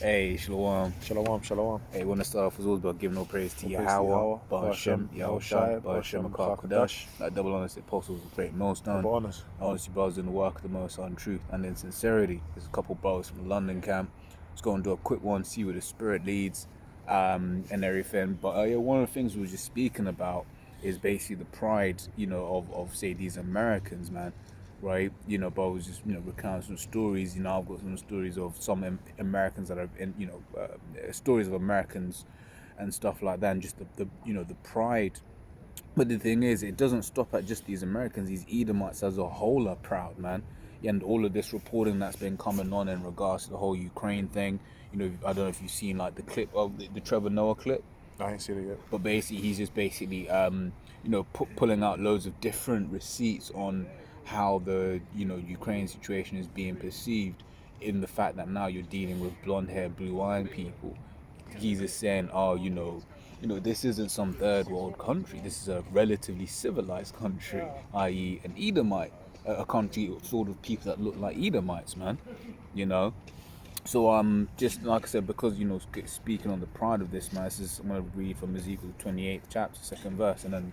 Hey, Shalom. Shalom, shalom. Hey, want to start off as always by giving no praise to All praise to Yahweh, Yahweh, Bahashem, Yahushai, Bahashem, Bahashem, Akar Kadash, Kadash, like double honest apostles of great millstone. double honors. I want to see brothers in the work of the most on truth and in sincerity. There's a couple brothers from the London camp. Let's go and do a quick one, see where the spirit leads, and everything. But yeah, one of the things we were just speaking about is basically the pride, of say these Americans, man. Right, but I was just recounting some stories. I've got some stories of some Americans that are in, stories of Americans and stuff like that, and just the pride. But the thing is, it doesn't stop at just these Americans. These Edomites as a whole are proud, man. And all of this reporting that's been coming on in regards to the whole Ukraine thing. I don't know if you've seen like the clip of the Trevor Noah clip. I ain't seen it yet. But basically, he's just basically, pulling out loads of different receipts on how the, Ukraine situation is being perceived in the fact that now you're dealing with blonde-haired, blue-eyed people. He's just saying, oh, this isn't some third world country. This is a relatively civilized country, i.e. an Edomite, a country sort of people that look like Edomites, man, you know. So just like I said, because speaking on the pride of this man, I'm gonna read from Ezekiel 28th chapter, 2nd verse, and then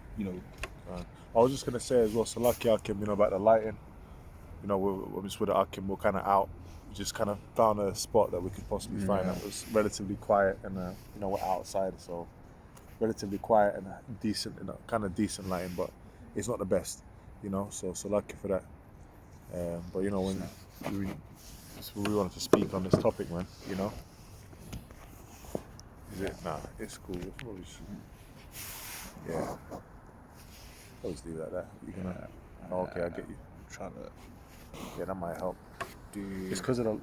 I was just gonna say as well, Salaki Akim, about the lighting. We're just with the Akim, we're kind of out. We just kind of found a spot that we could possibly find that was relatively quiet, and we're outside, so relatively quiet and decent, kind of decent lighting, but it's not the best, So lucky for that. But when we wanted to speak on this topic, man, Is it? Nah, it's cool. We'll probably should. Yeah. Always leave it like that. You're gonna. Oh, okay, I get you. I'm trying to Yeah, that might help. do. It's because of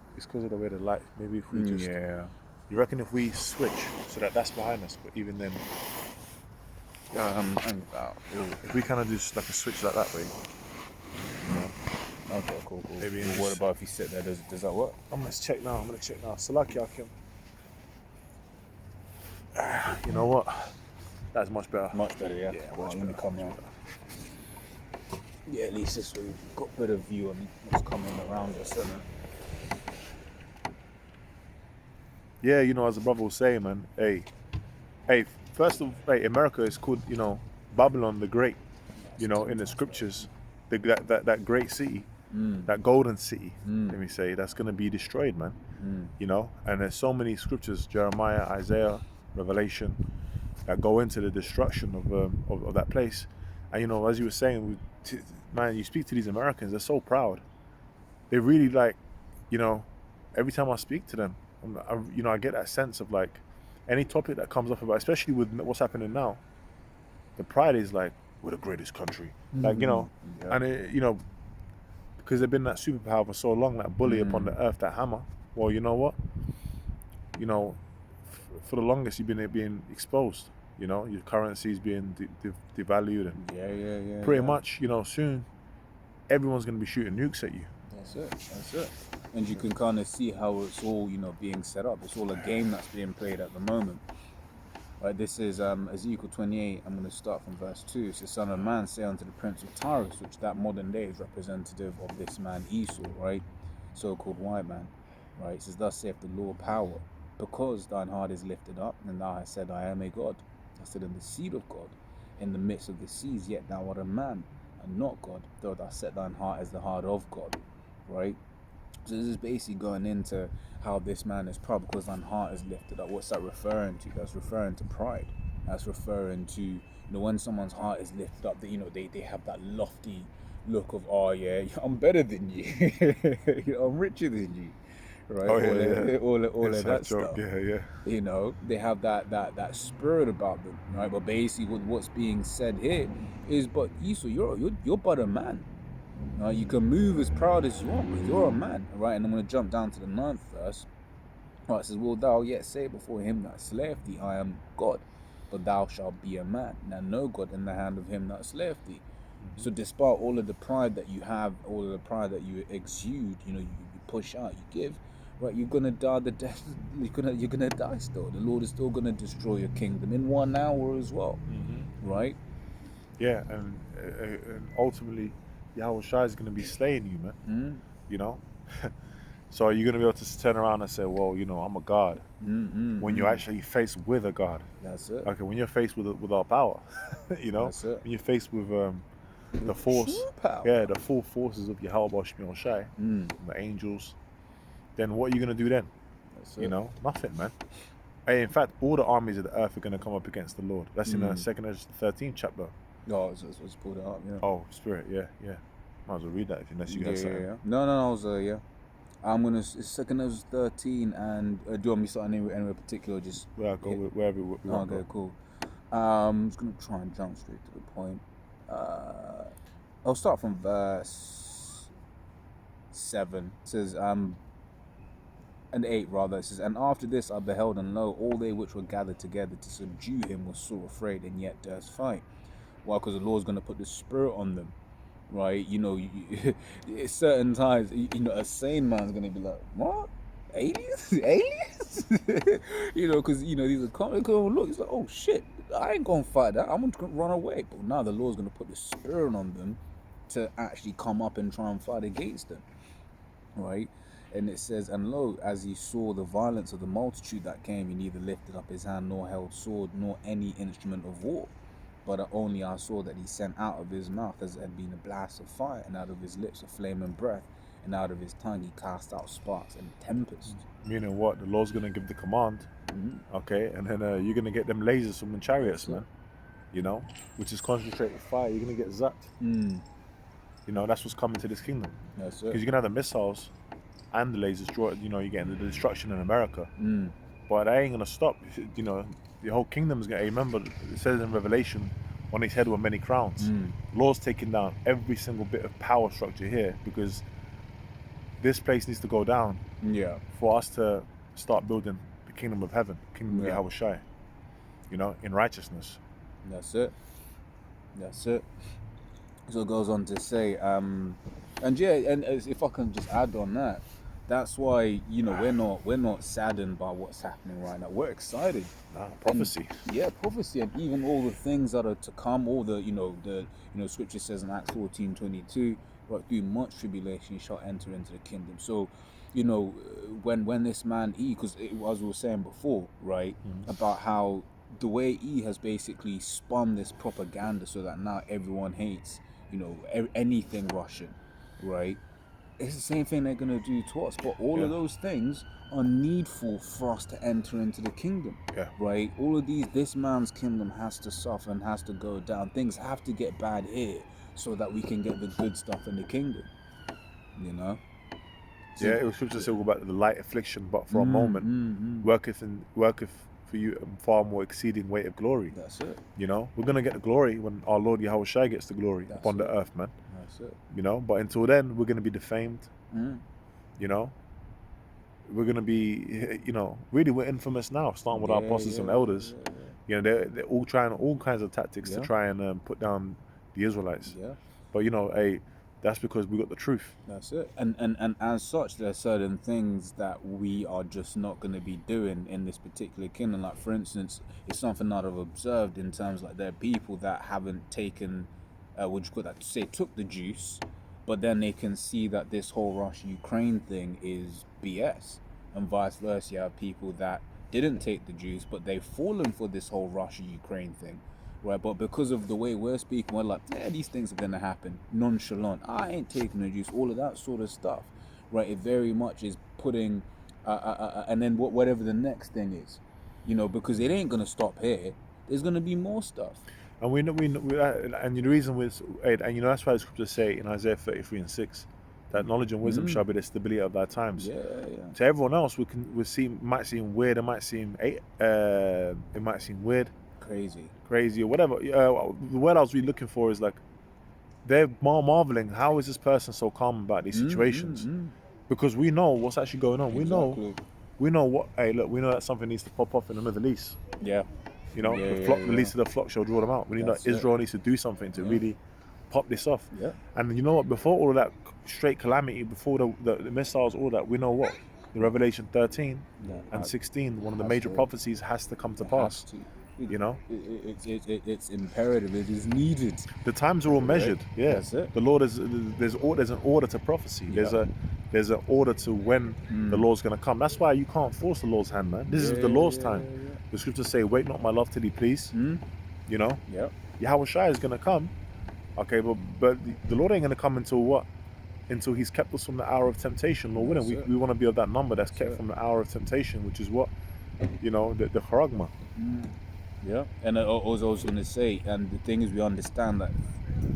the way the light. Maybe if we just. Yeah. You reckon if we switch so that's behind us, but even then, if we kind of do like a switch like that way. Okay, cool. Maybe Well, what about if you sit there? Does that work? I'm gonna check now. Salaki Akim. You know what? That's much better. Much better, yeah. Yeah, Well, much let me better. come around. Yeah, at least this way we've got a bit of view on what's coming around us. Yeah, as the brother was saying, man. Hey, first of all, America is called, Babylon the Great. In the scriptures, that great city, that golden city. Let me say, that's gonna be destroyed, man. And there's so many scriptures, Jeremiah, Isaiah, Revelation, that go into the destruction of that place. And as you were saying, man, you speak to these Americans, they're so proud. They really every time I speak to them, I get that sense of like any topic that comes up about, especially with what's happening now. The pride is like, we're the greatest country, and because they've been that superpower for so long, that bully upon the earth, that hammer. Well, you know what? For the longest you've been being exposed. Your currency's being devalued, and pretty much, soon everyone's gonna be shooting nukes at you. That's it. And you can kind of see how it's all, being set up. It's all a game that's being played at the moment. Right, this is Ezekiel 28. I'm going to start from verse 2. It says, Son of man, say unto the prince of Tyrus, which that modern day is representative of this man Esau, right? So-called white man, right? It says, Thus saith the Lord power, because thine heart is lifted up, and thou hast said, I am a God. I said, in the seed of God, in the midst of the seas, yet thou art a man, and not God, though thou set thine heart as the heart of God, right? So this is basically going into how this man is proud because thine heart is lifted up. What's that referring to? That's referring to pride. That's referring to, when someone's heart is lifted up, that they have that lofty look of, oh yeah, I'm better than you, I'm richer than you, right? All of that stuff. Yeah. They have that spirit about them, right? But basically, what's being said here is, but Esau, you're but a man. You can move as proud as you want, but you're a man, right? And I'm going to jump down to the 9th verse. Right, it says, Will thou yet say before him that slayeth thee, I am God, but thou shalt be a man. Now no God in the hand of him that slayeth thee. So despite all of the pride that you have, all of the pride that you exude, you push out, you give, right? You're gonna die the death. You're gonna die still. The Lord is still gonna destroy your kingdom in 1 hour as well, right? Yeah, and ultimately, Yahushua is going to be slaying you, man. So are you going to be able to turn around and say, well, you know, I'm a God, when you're actually faced with a God? That's it. Okay, when you're faced with our power, you know, That's it. when you're faced with the force, True power. yeah, the full forces of Yahweh Shemiel Shai, the angels, then what are you going to do then? That's You it. know, nothing, man. Hey, in fact, all the armies of the earth are going to come up against the Lord. That's in the 2nd Ezra 13th chapter. Oh, it's pulled it up. Yeah. Oh, Spirit, yeah. Might as well read that unless you got something. Yeah. No. I was yeah. I'm gonna. It's second as 13, and do you want me to start anywhere particular? Just Where I go, wherever we want to okay, go. cool. I'm just gonna try and jump straight to the point. I'll start from verse 7. It says and 8 rather. It says, and after this I beheld, and lo, all they which were gathered together to subdue him were sore afraid, and yet durst fight. Why? Because the Lord's gonna put the Spirit on them. Right, you know, at certain times, you know, a sane man's gonna be like, "What? Aliens? Aliens?" You know, because you know these are coming. Look, it's like, "Oh shit, I ain't gonna fight that. I'm gonna run away." But now the Lord's gonna put the Spirit on them to actually come up and try and fight against them, right? And it says, and lo, as he saw the violence of the multitude that came, he neither lifted up his hand nor held sword nor any instrument of war. But only I saw that he sent out of his mouth as it had been a blast of fire, and out of his lips a flame and breath, and out of his tongue he cast out sparks and tempest. Meaning what? The Lord's going to give the command, okay? And then you're going to get them lasers from the chariots, man. You know? Which is concentrated fire. You're going to get zapped. You know, that's what's coming to this kingdom. That's it. Because you're going to have the missiles and the lasers, you know, you're getting the destruction in America. But that ain't going to stop. You know, the whole kingdom is going to, remember, it says in Revelation, on his head were many crowns. Lord's taking down every single bit of power structure here, because this place needs to go down for us to start building the kingdom of heaven, kingdom of Yahweh Shai, you know, in righteousness. That's it. So it goes on to say, and if I can just add on that, that's why, you know, we're not saddened by what's happening right now. We're excited. Prophecy. Prophecy, and even all the things that are to come. All the Scripture says in Acts 14:22, right, through much tribulation you shall enter into the kingdom. So, you know, when this man because as we were saying before, right, about how the way he has basically spun this propaganda so that now everyone hates, you know, anything Russian, right? It's the same thing they're going to do to us. But all of those things are needful for us to enter into the kingdom, right? All of this man's kingdom has to suffer and has to go down. Things have to get bad here so that we can get the good stuff in the kingdom, you know? So, it was scripture say about the light affliction, but for a moment, worketh for you a far more exceeding weight of glory. That's it. You know, we're gonna get the glory when our Lord Yahweh Shai gets the glory upon the earth, man. That's it. You know, but until then, we're gonna be defamed. You know, we're gonna be, you know, really we're infamous now, starting with our apostles and elders. You know, they're all trying all kinds of tactics to try and put down the Israelites. But you know, that's because we got the truth. That's it. And as such, there are certain things that we are just not going to be doing in this particular kingdom. Like, for instance, it's something that I've observed in terms like there are people that haven't taken, took the juice, but then they can see that this whole Russia-Ukraine thing is BS. And vice versa, you have people that didn't take the juice, but they've fallen for this whole Russia-Ukraine thing. Right, but because of the way we're speaking, we're like, these things are gonna happen. Nonchalant. I ain't taking the juice. All of that sort of stuff. Right, it very much is putting, and then whatever the next thing is, you know, because it ain't gonna stop here. There's gonna be more stuff. And we know, and the reason was, and you know, that's why the scriptures say in Isaiah 33:6, that knowledge and wisdom shall be the stability of thy times. To everyone else, might seem weird. It might seem weird. Crazy or whatever. The word I was really looking for is like, they're marveling, how is this person so calm about these situations? Because we know what's actually going on. Exactly. We know what. Hey, look, we know that something needs to pop off in the Middle East. You know, the least of the flock shall draw them out. We know Israel needs to do something to really pop this off. And you know what? Before all of that straight calamity, before the missiles, all that, we know what? The Revelation 13 and 16, one of the major prophecies has to come to pass. You know, it's imperative. It is needed. The times are all measured. That's it. The Lord there's an order to prophecy. There's an order to when the Lord's going to come. That's why you can't force the Lord's hand, man. This is the Lord's time. The scriptures say, wait not my love till he please. You know? Yep. Yahweh Shai is going to come. Okay, but the Lord ain't going to come until what? Until he's kept us from the hour of temptation. Lord willing, we want to be of that number that's kept from the hour of temptation, which is what? You know, the charagma. Yeah. And I was going to say, and the thing is, we understand that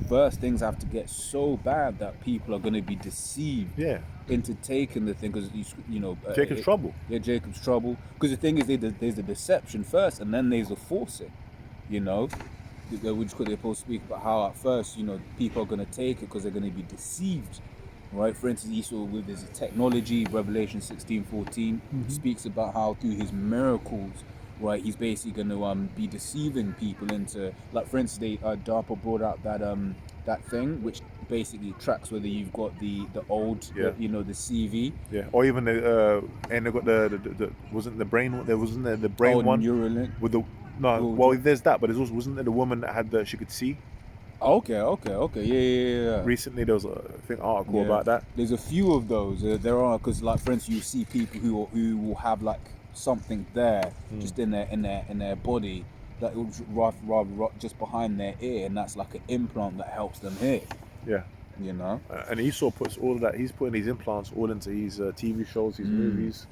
first things have to get so bad that people are going to be deceived into taking the thing, because you know Jacob's trouble. Yeah, Jacob's trouble. Because the thing is, there's the deception first, and then there's the forcing. You know, which could they both speak about how at first, you know, people are going to take it because they're going to be deceived. Right, for instance, Esau with his technology, Revelation 16:14 speaks about how through his miracles, right, he's basically going to be deceiving people into, like, for instance, DARPA brought out that thing which basically tracks whether you've got the old, the CV, or even the and they got the wasn't the brain, there wasn't the brain one Neuralink with the there's that, but there's also, wasn't there the woman that had she could see. Okay, yeah. Recently, there was a article about that. There's a few of those. There are, because, like, for instance, you see people who will have like something there just in their body that will rather just behind their ear, and that's like an implant that helps them hear. Yeah. You know. And Esau puts all of that. He's putting these implants all into his TV shows, his movies.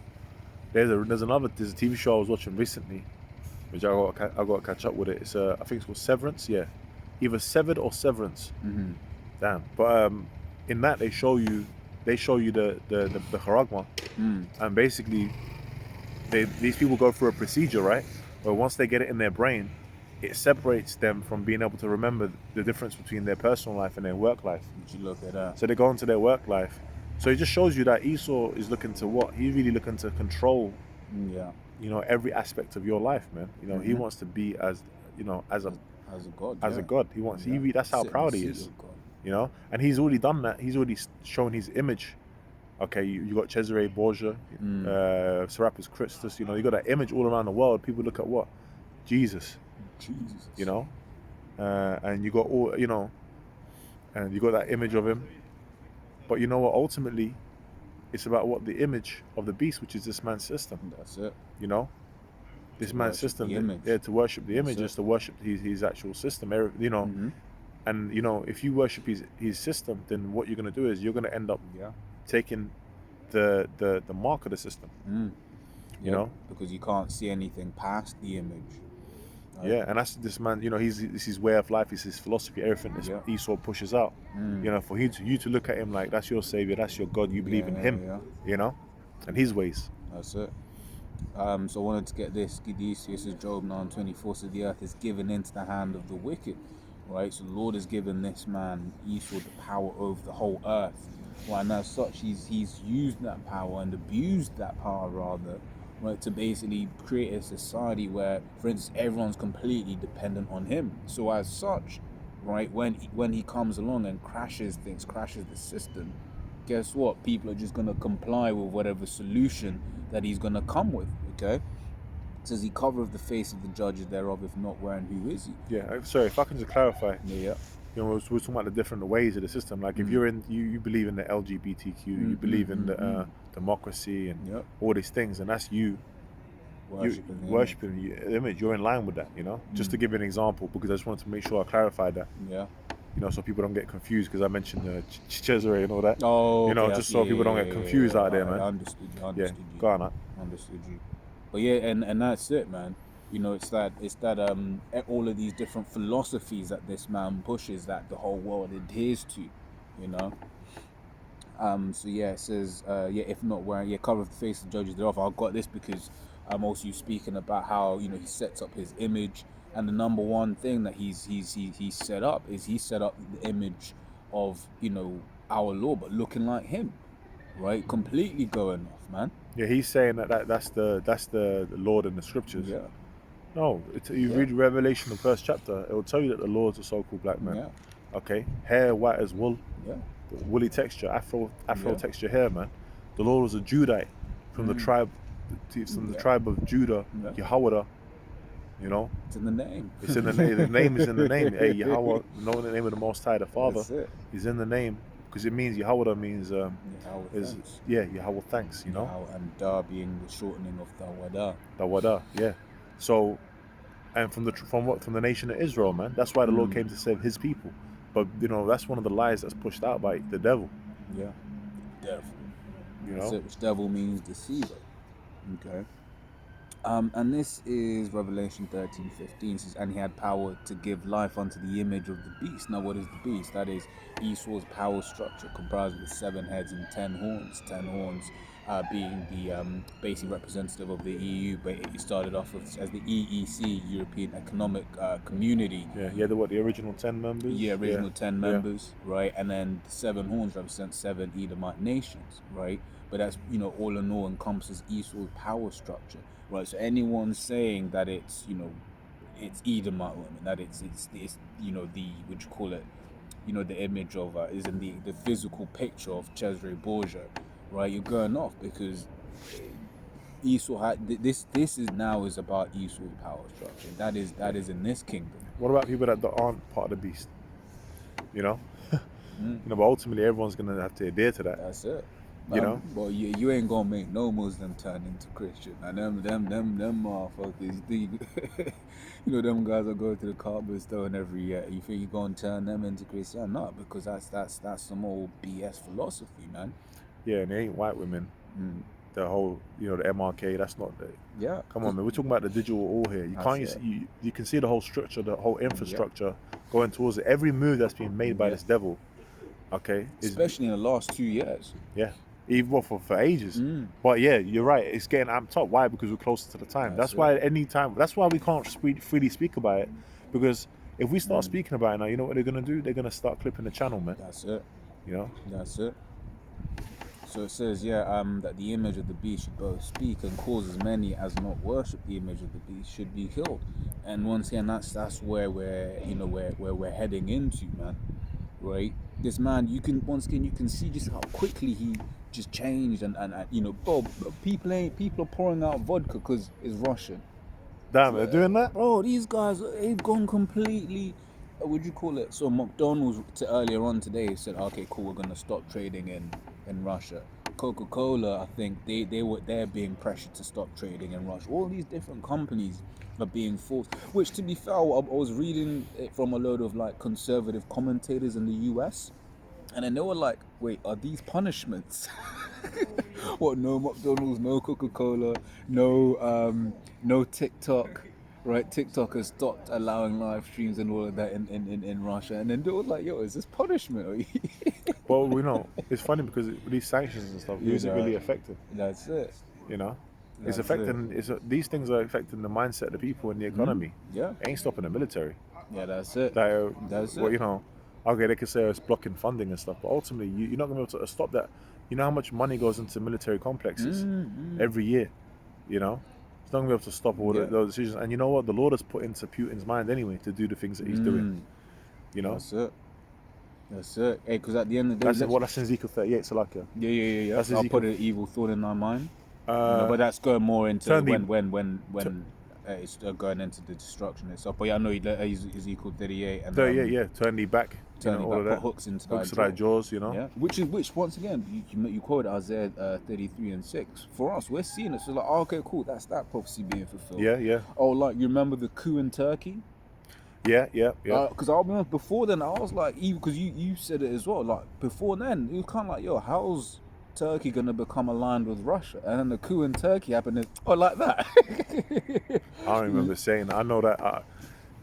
There's a TV show I was watching recently, which I got to catch up with it. It's I think it's called Severance. Yeah. Either Severed or Severance. Damn. But in that they show you the charagma, and basically these people go through a procedure, right? Where once they get it in their brain, it separates them from being able to remember the difference between their personal life and their work life. Would you look at that? So they go into their work life. So it just shows you that Esau is looking to what? He's really looking to control. You know, every aspect of your life, man. You know, he wants to be as a god. As a god. He wants. That's how proud he is. You know, and he's already done that. He's already shown his image. Okay, you got Cesare Borgia, Serapis Christus. You know, you got that image all around the world. People look at what? Jesus. You know, and you got all. You know, and you got that image of him. But you know what? Ultimately, it's about what? The image of the beast, which is this man's system. That's it. You know. This man's system, to worship the image is to worship his actual system, you know. And you know, if you worship his system, then what you're going to do is you're going to end up taking the mark of the system. You know, because you can't see anything past the image. Right? Yeah, and that's this man. You know, this is his way of life. It's his philosophy. Everything that Esau pushes out. You know, for you to look at him like that's your savior, that's your God. You believe in him. You know, and his ways. That's it. So I wanted to get this. This is Job 9:24. So the earth is given into the hand of the wicked, right? So the Lord has given this man Esau the power over the whole earth. Right, and as such, he's used that power and abused that power rather, right, to basically create a society where, for instance, everyone's completely dependent on him. So as such, right, when he comes along and crashes the system, guess what? People are just going to comply with whatever solution that he's going to come with, okay? It says he covereth the face of the judges thereof, if not wherein, who is he? Yeah, sorry, if I can just clarify. Yeah. You know, we're talking about the different ways of the system. Like if you're in, you believe in the LGBTQ, you believe in the democracy and all these things, and that's you worshipping the image. You're in line with that, you know? Just to give you an example, because I just wanted to make sure I clarified that. Yeah. You know, so people don't get confused, because I mentioned Cesare and all that. Oh, you know, just so people don't get confused out there, man. I understood you. Go on, Understood you. But yeah, and that's it, man. You know, it's that all of these different philosophies that this man pushes that the whole world adheres to, you know. So yeah, it says if not where cover the face of the judges thereof. I got this because I'm also speaking about how, you know, he sets up his image. And the number one thing that he's set up is he set up the image of, you know, our Lord, but looking like him, right? Completely going off, man. Yeah, he's saying that's the Lord in the scriptures. Yeah. No, you read Revelation, the first chapter, it will tell you that the Lord's a so-called black man. Yeah. Okay, hair white as wool. Yeah. Woolly texture, afro texture hair, man. The Lord was a Judite from the tribe, the tribe of Judah, Yahweh. You know, it's in the name. The name is in the name. Hey, Yahweh, knowing the name of the Most High, the Father, is in the name. because it means Yahweh means Yahweh is thanks. Yahweh thanks, you know. Yahweh, and Da being the shortening of Dawada. Tawada, yeah. So, and from the nation of Israel, man. That's why the Lord came to save His people. But you know, that's one of the lies that's pushed out by the devil. Yeah. Devil. You That's know, it, which devil means deceiver. Okay. And this is Revelation 13:15. It says, and he had power to give life unto the image of the beast. Now, what is the beast? That is Esau's power structure, comprised with 7 heads and 10 horns. 10 horns being the basic representative of the EU, but it started off as the EEC, European Economic Community. yeah. The original 10 members. Yeah, original 10 yeah. members, right? And then the 7 horns represent 7 Edomite nations, right? But that's, all in all encompasses Esau's power structure, right? So anyone saying that it's, it's Edomite women, that it's the, what you call it, the image of, is in the physical picture of Cesare Borgia, right? You're going off because Esau had, this is about Esau's power structure. That is in this kingdom. What about people that aren't part of the beast? You know, but ultimately everyone's gonna have to adhere to that. That's it. You know, well, you ain't gonna make no Muslim turn into Christian. And them motherfuckers. Them guys that go to the Kaaba stone every year. You think you're gonna turn them into Christian? No, because that's some old BS philosophy, man. Yeah, and they ain't white women. The whole, the MRK. That's not the. Yeah. Come on, man. We're talking about the digital all here. You can't. You can see the whole structure, the whole infrastructure going towards it. Every move that's being made by this devil. Okay. Especially in the last 2 years. Yeah. Even for ages. But yeah, you're right. It's getting amped up. Why? Because we're closer to the time. That's why that's why we can't freely speak about it. Because if we start speaking about it now, you know what they're gonna do? They're gonna start clipping the channel, man. That's it. That's it. So it says, that the image of the beast should both speak and cause as many as not worship the image of the beast should be killed. And once again, that's where we're heading into, man. Right? This man, you can see just how quickly he just changed, and people are pouring out vodka because it's Russian. Damn, they're doing that? Bro, these guys, they've gone completely, what do you call it? So McDonald's earlier on today said, okay, cool, we're gonna stop trading in Russia. Coca-Cola, I think they're being pressured to stop trading in Russia. All these different companies are being forced, which, to be fair, I was reading it from a load of like conservative commentators in the US, and then they were like, wait, are these punishments? What, no McDonald's, no Coca-Cola, no TikTok, right? TikTok has stopped allowing live streams and all of that in Russia, and then they were like, yo, is this punishment? Well, it's funny because these sanctions and stuff isn't really effective. That's it. It's affecting. These things are affecting the mindset of the people and the economy. Yeah, it ain't stopping the military. Yeah, that's it. That's it. Okay, they could say it's blocking funding and stuff, but ultimately, you're not going to be able to stop that. You know how much money goes into military complexes every year. It's not going to be able to stop all those decisions. And you know what? The Lord has put into Putin's mind anyway to do the things that he's doing. That's it. That's it. Hey, because at the end of the day, that's in Ezekiel 38. So like, yeah. That's I'll put an evil thought in my mind. But that's going more into when it's going into the destruction itself. But yeah, I know Ezekiel 38 and 38. Yeah, turn thee back. All of that. Put hooks into thy jaws. Yeah. Which once again you quoted Isaiah 33:6. For us, we're seeing it. So like, oh, okay, cool. That's that prophecy being fulfilled. Yeah. Oh, like you remember the coup in Turkey? Yeah. Because I remember before then, I was like, even because you said it as well. Like before then, it was kind of like, yo, how's Turkey gonna become aligned with Russia? And then the coup in Turkey happened. Like that. I don't remember saying that. I know that.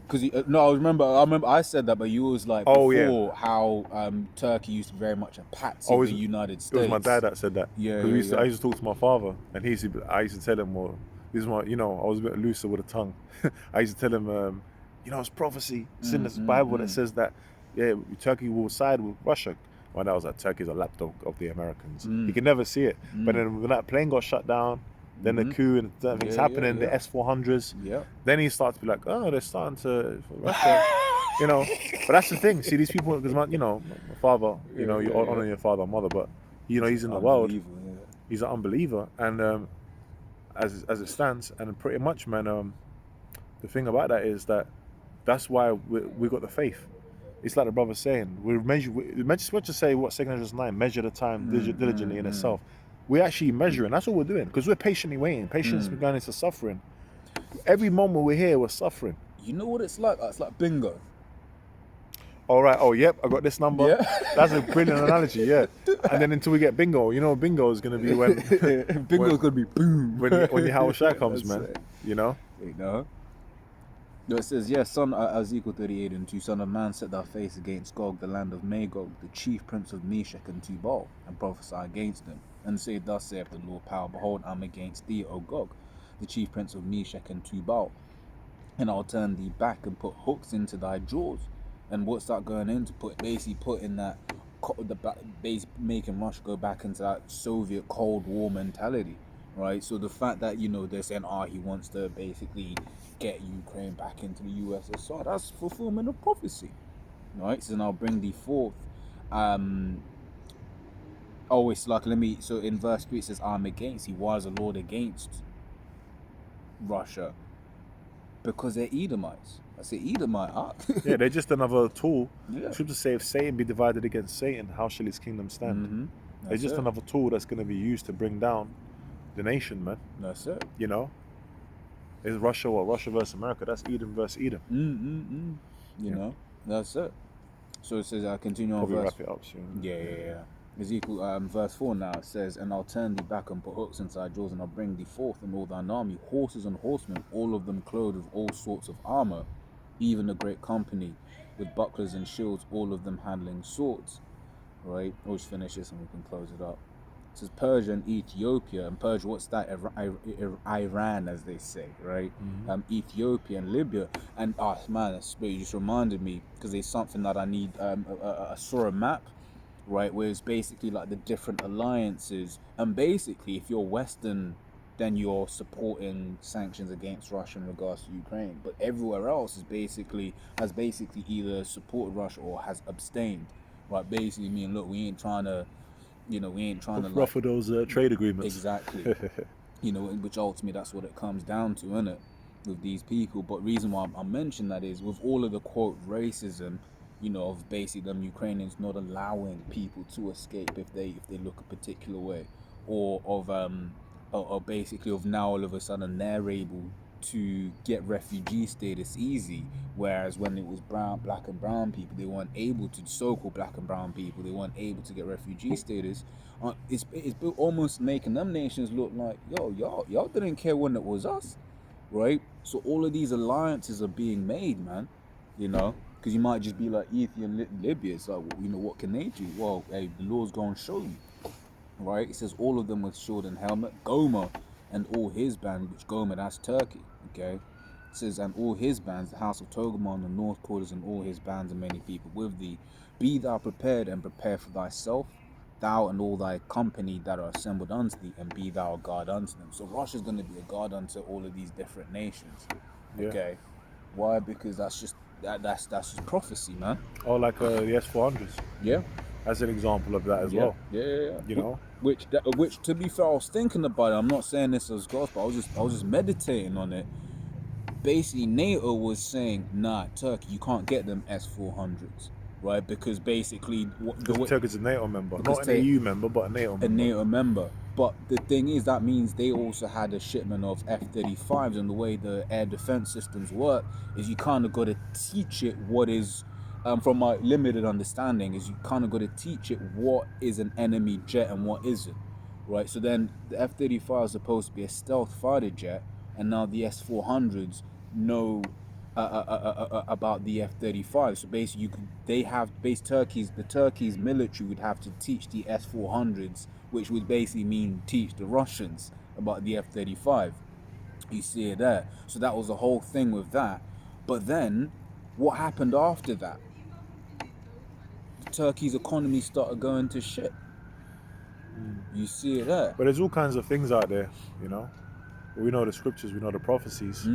Because I remember I said that, but you was like before how Turkey used to be very much a patsy of the United States. It was my dad that said that. Yeah. I used to talk to my father, and I used to tell him, well, this is my, I was a bit looser with the tongue. I used to tell him, it's prophecy. It's in the Bible that says that, Turkey will side with Russia. My dad was like, Turkey's a lapdog of the Americans. You can never see it. But then when that plane got shut down, then the coup and things happening, the S-400s. Yeah. Then he starts to be like, oh, they're starting to Russia, But that's the thing. See, these people, because my father, you honor your father and mother, but he's in the world. He's an unbeliever, and as it stands, and pretty much, man, the thing about that is that's why we got the faith. it's like the brother's saying, we're just to say what 2 Ezra 9, measure the time diligently in itself. We're actually measuring. That's what we're doing because we're patiently waiting. Patience, we're going into suffering. Every moment we're here, we're suffering. You know what it's like? It's like bingo. All right. Oh, yep. I got this number. Yeah. That's a brilliant analogy. Yeah. And then until we get bingo, you know, bingo is going to be when Bingo's gonna be boom when Yahweh Shai comes, That's man. it. You know. You know. No, it says, yes, son, Ezekiel 38:2, son of man, set thy face against Gog, the land of Magog, the chief prince of Meshech and Tubal, and prophesy against him. And say, thus saith the Lord power, behold, I'm against thee, O Gog, the chief prince of Meshech and Tubal, and I'll turn thee back and put hooks into thy jaws. And what's that going into? Basically putting that, making Russia go back into that Soviet Cold War mentality, right? So the fact that, you know, they're saying, he wants to basically get Ukraine back into the USSR, that's fulfillment of prophecy, right? So now bring thee forth. It's like, so in verse 3 it says, I'm against, he was the Lord against Russia, because they're Edomites. I say Edomite art. Yeah, they're just another tool. Yeah. Scripture say, if Satan be divided against Satan, how shall his kingdom stand? It's just another tool that's going to be used to bring down the nation, man. That's it. You know, is Russia versus America? That's Edom versus Edom. You know, that's it. So it says, I continue on Probably verse. wrap it up soon. Yeah. Ezekiel verse 4 now, it says, and I'll turn thee back and put hooks inside jaws, and I'll bring thee forth and all thine army, horses and horsemen, all of them clothed with all sorts of armor, even a great company with bucklers and shields, all of them handling swords. Right? We'll just finish this and we can close it up. It says Persia and Ethiopia. And Persia, what's that? Iran, as they say, right? Ethiopia and Libya. And man, you just reminded me, because there's something that I need. I saw a map, right, where it's basically like the different alliances. And basically, if you're Western, then you're supporting sanctions against Russia in regards to Ukraine. But everywhere else has basically either supported Russia or has abstained. Right, basically meaning, look, we ain't trying to ruffle those trade agreements. Exactly. You know, which ultimately that's what it comes down to, isn't it, with these people. But reason why I mention that is with all of the quote racism, you know, of basically them Ukrainians not allowing people to escape if they look a particular way, or of basically of now all of a sudden they're able to get refugee status easy, whereas when it was black and brown people, they weren't able to, so-called black and brown people, they weren't able to get refugee status. It's almost making them nations look like, y'all didn't care when it was us, right? So all of these alliances are being made, man, you know, because you might just be like Ethiopia and Libya. It's like, well, you know, what can they do? Well, hey, the Lord's going to show you, right? It says all of them with sword and helmet. Gomer and all his band, which Gomer, that's Turkey, okay? It says, and all his bands, the house of Togarmah on the north quarters, and all his bands and many people with thee. Be thou prepared and prepare for thyself, thou and all thy company that are assembled unto thee, and be thou a guard unto them. So Russia's going to be a guard unto all of these different nations, okay? Why? Because that's just prophecy, man. Or like the S400s. Yeah. As an example of that as well. Yeah. You know? Which to be fair, I was thinking about it. I'm not saying this as gospel. I was just meditating on it. Basically, NATO was saying, nah, Turkey, you can't get them S400s, right? Because basically, Turkey's a NATO member, not an EU member, but a NATO member. A NATO member. But the thing is, that means they also had a shipment of F-35s, and the way the air defense systems work is you kind of got to teach it what is. From my limited understanding, is you kind of got to teach it what is an enemy jet and what isn't, right? So then the F-35 is supposed to be a stealth fighter jet, and now the S-400s know about the F-35. So basically, the Turkey's military would have to teach the S-400s, which would basically mean teach the Russians about the F-35. You see it there. So that was the whole thing with that. But then, what happened after that? Turkey's economy started going to shit. You see it there. But there's all kinds of things out there, you know. We know the scriptures, we know the prophecies.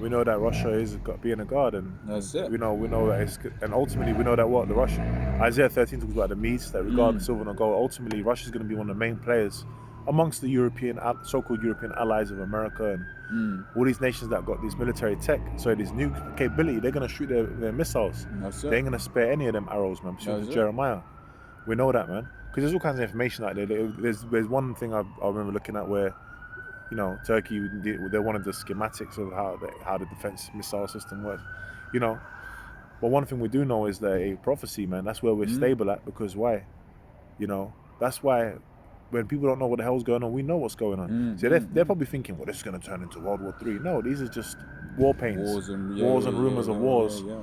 We know that Russia is being a god, and that's it. We know that it's, and ultimately we know that the Russian Isaiah 13 talks about the Medes that regard the silver and gold. Ultimately, Russia's going to be one of the main players amongst the so-called European allies of America and all these nations that got this military tech, so this new capability, they're gonna shoot their missiles. That's They it. ain't gonna spare any of them arrows, man. Shoot That's to it. Jeremiah. We know that, man. Because there's all kinds of information out there. There's one thing I remember looking at where, you know, Turkey, they wanted the schematics of how the defense missile system works, you know. But one thing we do know is that a prophecy, man, that's where we're stable at, because why? You know, that's why when people don't know what the hell's going on, we know what's going on. So they're probably thinking, well, this is going to turn into World War III. No, these are just war pains, Wars and rumors of wars. Yeah.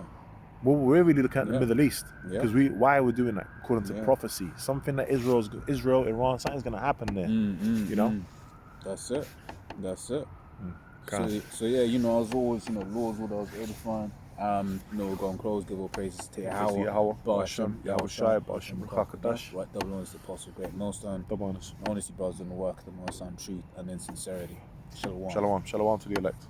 Well, we're really looking at the Middle East, Yeah. because why are we doing that? According to Yeah. prophecy, something that Israel, Iran, something's going to happen there. You know. That's it. That's it. Okay. So yeah, you know, as always, you know, Lord's what I was edifying. You know, we're going to close, give all praises to Yahweh, Bashem, Yahushai, Bashem, Rakakadash. Right, double honors to Apostle Great Millstone. Double honors. Honestly, brothers in the work of the Most High, truth and in sincerity. Shalom. Shalom to the elect.